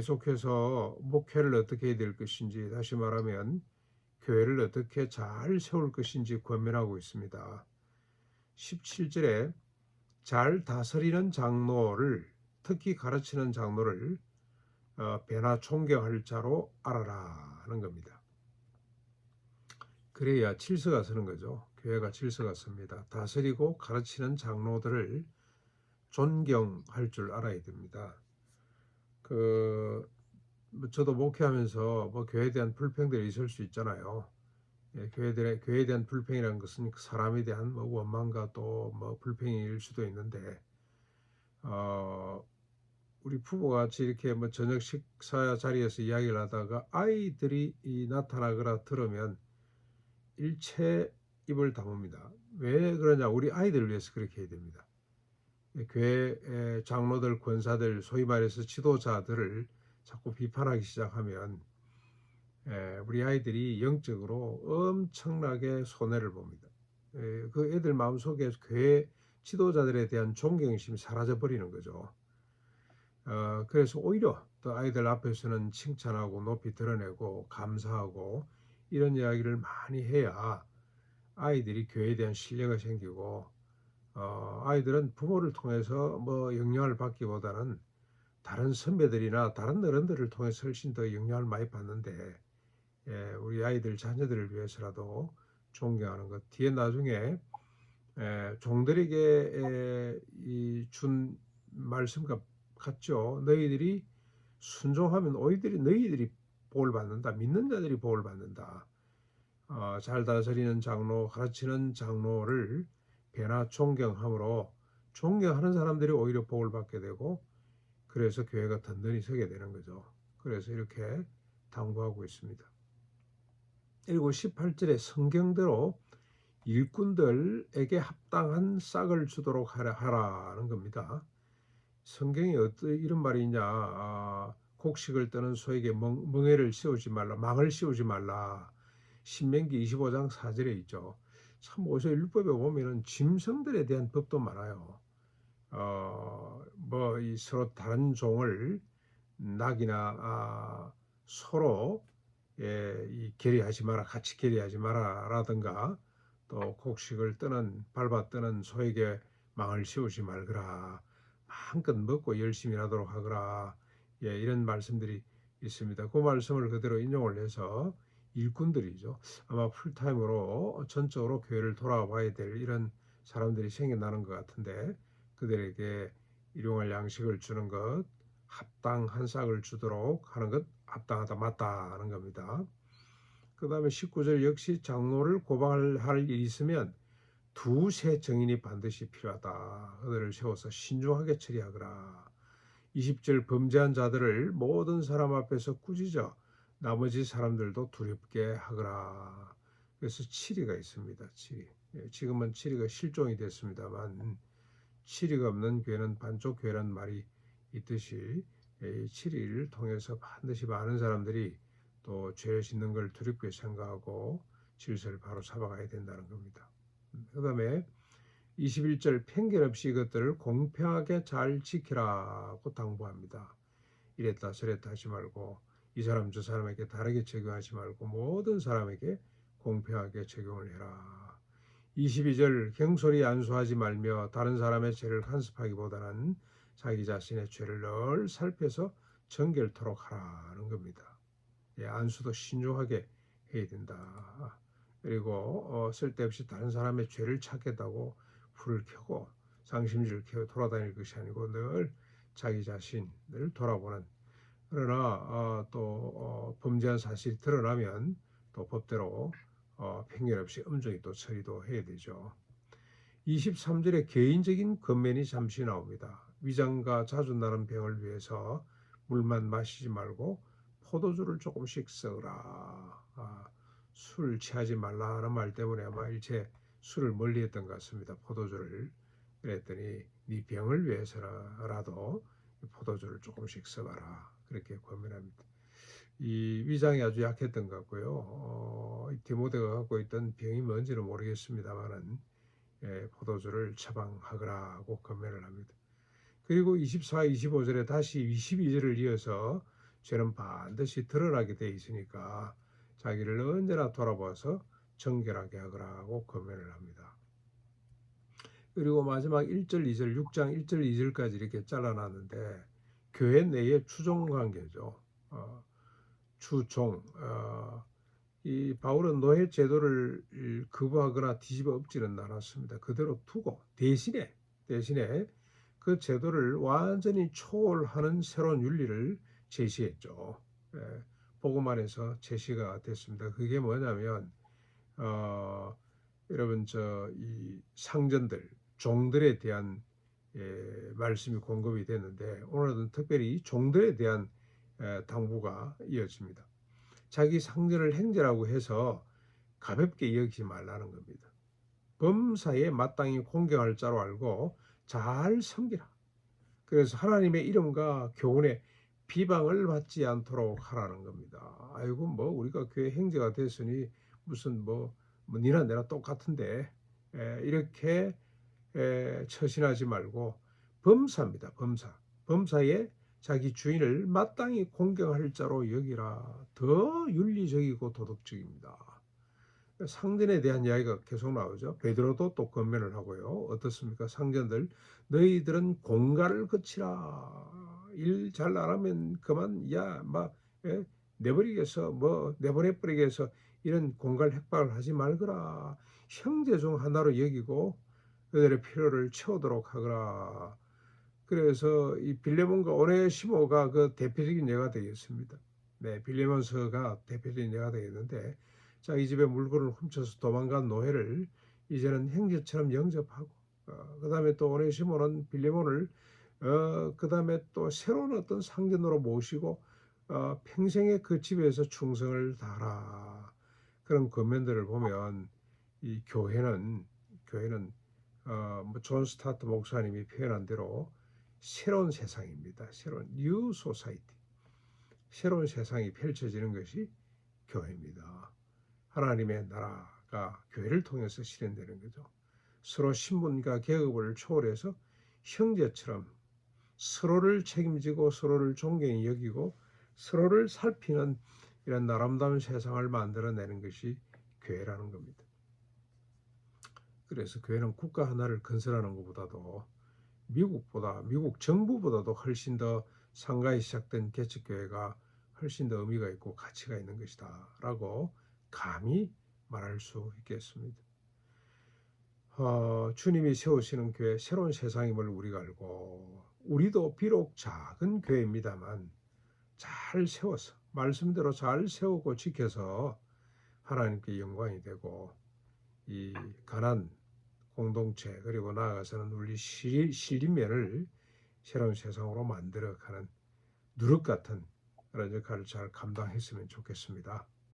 계속해서 목회를 어떻게 해야 될 것인지, 다시 말하면 교회를 어떻게 잘 세울 것인지 권면하고 있습니다. 17절에 잘 다스리는 장로를, 특히 가르치는 장로를 배나 존경할 자로 알아라 하는 겁니다. 그래야 질서가 서는 거죠. 교회가 질서가 섭니다. 다스리고 가르치는 장로들을 존경할 줄 알아야 됩니다. 저도 목회하면서 교회에 대한 불평들이 있을 수 있잖아요. 교회에 대한 불평이라는 것은 사람에 대한 원망과 또 불평일 수도 있는데, 우리 부부가 같이 이렇게 저녁 식사 자리에서 이야기를 하다가 아이들이 나타나거나 들으면 일체 입을 다뭅니다. 왜 그러냐? 우리 아이들을 위해서 그렇게 해야 됩니다. 교회 장로들, 권사들, 소위 말해서 지도자들을 자꾸 비판하기 시작하면 우리 아이들이 영적으로 엄청나게 손해를 봅니다. 그 애들 마음속에 교회 지도자들에 대한 존경심이 사라져 버리는 거죠. 그래서 오히려 또 아이들 앞에서는 칭찬하고 높이 드러내고 감사하고 이런 이야기를 많이 해야 아이들이 교회에 대한 신뢰가 생기고, 아이들은 부모를 통해서 영향을 받기보다는 다른 선배들이나 다른 어른들을 통해서 훨씬 더 영향을 많이 받는데, 우리 아이들 자녀들을 위해서라도 존경하는 것. 뒤에 나중에 종들에게 준 말씀과 같죠. 너희들이 순종하면 너희들이 복을 받는다. 믿는 자들이 복을 받는다. 잘 다스리는 장로, 가르치는 장로를 배나 존경함으로 존경하는 사람들이 오히려 복을 받게 되고, 그래서 교회가 든든히 서게 되는 거죠. 그래서 이렇게 당부하고 있습니다. 그리고 18절에 성경대로 일꾼들에게 합당한 싹을 주도록 하라는 겁니다. 성경이 어떤 이런 말이 있냐? 곡식을 떠는 소에게 멍에를 씌우지 말라, 망을 씌우지 말라. 신명기 25장 4절에 있죠. 참 모세율법에 보면은 짐승들에 대한 법도 많아요. 이 서로 다른 종을 낙이나 서로 이 계리하지 마라, 같이 계리하지 마라라든가, 또 곡식을 밟아 뜨는 소에게 망을 씌우지 말거라, 마음껏 먹고 열심히 하도록 하거라. 이런 말씀들이 있습니다. 그 말씀을 그대로 인용을 해서 일꾼들이죠. 아마 풀타임으로 전적으로 교회를 돌아와야 될 이런 사람들이 생겨나는 것 같은데, 그들에게 일용할 양식을 주는 것, 합당한 싹을 주도록 하는 것, 합당하다 맞다 하는 겁니다. 그 다음에 19절 역시 장로를 고발할 일이 있으면 두세 증인이 반드시 필요하다. 그들을 세워서 신중하게 처리하거라. 20절 범죄한 자들을 모든 사람 앞에서 꾸짖어 나머지 사람들도 두렵게 하거라. 그래서 치리가 있습니다. 치리. 지금은 치리가 실종이 됐습니다만, 치리가 없는 교회는 반쪽 교회라는 말이 있듯이, 치리를 통해서 반드시 많은 사람들이 또 죄를 짓는 걸 두렵게 생각하고 질서를 바로 잡아가야 된다는 겁니다. 그 다음에 21절 편견 없이 이것들을 공평하게 잘 지키라고 당부합니다. 이랬다 저랬다 하지 말고, 이 사람 저 사람에게 다르게 적용하지 말고 모든 사람에게 공평하게 적용을 해라. 22절 경솔히 안수하지 말며 다른 사람의 죄를 간섭하기보다는 자기 자신의 죄를 늘 살펴서 정결토록 하라는 겁니다. 안수도 신중하게 해야 된다. 그리고 쓸데없이 다른 사람의 죄를 찾겠다고 불을 켜고 상심지를 켜고 돌아다닐 것이 아니고 늘 자기 자신을 돌아보는, 그러나 또 범죄한 사실이 드러나면 또 법대로 편견 없이 엄정히 또 처리도 해야 되죠. 23절에 개인적인 권면이 잠시 나옵니다. 위장과 자주 나는 병을 위해서 물만 마시지 말고 포도주를 조금씩 써라. 술 취하지 말라는 말 때문에 아마 일체 술을 멀리했던 것 같습니다. 포도주를. 그랬더니 네 병을 위해서라도 포도주를 조금씩 써봐라. 그렇게 권면합니다. 이 위장이 아주 약했던 것 같고요. 디모데가 갖고 있던 병이 뭔지는 모르겠습니다만은, 포도주를 처방하거라고 권면을 합니다. 그리고 24, 25절에 다시 22절을 이어서 죄는 반드시 드러나게 돼 있으니까 자기를 언제나 돌아봐서 정결하게 하거라고 권면을 합니다. 그리고 마지막 1절, 2절, 6장 1절, 2절까지 이렇게 잘라놨는데 교회 내의 추종 관계죠. 추종. 이 바울은 노예 제도를 거부하거나 뒤집어 엎지는 않았습니다. 그대로 두고 대신에 그 제도를 완전히 초월하는 새로운 윤리를 제시했죠. 예, 복음 안에서 제시가 됐습니다. 그게 뭐냐면 여러분 이 상전들, 종들에 대한 말씀이 공급이 됐는데 오늘은 특별히 종들에 대한 당부가 이어집니다. 자기 상전을 행제라고 해서 가볍게 여기지 말라는 겁니다. 범사에 마땅히 공경할 자로 알고 잘 섬기라. 그래서 하나님의 이름과 교훈에 비방을 받지 않도록 하라는 겁니다. 아이고 뭐 우리가 교회 행제가 됐으니 무슨 뭐 니나 내나 똑같은데 이렇게 처신하지 말고 범사입니다. 범사에 자기 주인을 마땅히 공경할 자로 여기라. 더 윤리적이고 도덕적입니다. 상전에 대한 이야기가 계속 나오죠. 베드로도 또 권면을 하고요. 어떻습니까? 상전들, 너희들은 공갈을 거치라. 일 잘 안 하면 그만 내버리겠어. 내보내버리겠어. 이런 공갈 핵박을 하지 말거라. 형제 중 하나로 여기고 그들의 필요를 채우도록 하거라. 그래서 이 빌레몬과 오네시모가 그 대표적인 예가 되겠습니다. 네, 빌레몬서가 대표적인 예가 되겠는데, 자, 이 집에 물건을 훔쳐서 도망간 노예를 이제는 형제처럼 영접하고, 그 다음에 또 오네시모는 빌레몬을, 그 다음에 또 새로운 어떤 상전으로 모시고, 평생에 그 집에서 충성을 다하라. 그런 권면들을 보면, 이 교회는 존 스타트 목사님이 표현한 대로 새로운 세상입니다. 새로운 뉴 소사이티. 새로운 세상이 펼쳐지는 것이 교회입니다. 하나님의 나라가 교회를 통해서 실현되는 거죠. 서로 신분과 계급을 초월해서 형제처럼 서로를 책임지고 서로를 존경히 여기고 서로를 살피는 이런 아름다운 세상을 만들어내는 것이 교회라는 겁니다. 그래서 교회는 국가 하나를 건설하는 것보다도 미국 정부보다도 훨씬 더 상가에 시작된 개척교회가 훨씬 더 의미가 있고 가치가 있는 것이다 라고 감히 말할 수 있겠습니다. 주님이 세우시는 교회, 새로운 세상임을 우리가 알고 우리도 비록 작은 교회입니다만 잘 세워서 말씀대로 잘 세우고 지켜서 하나님께 영광이 되고 이 가난 공동체 그리고 나아가서는 우리 신림면을 새로운 세상으로 만들어가는 누룩 같은 그런 역할을 잘 감당했으면 좋겠습니다.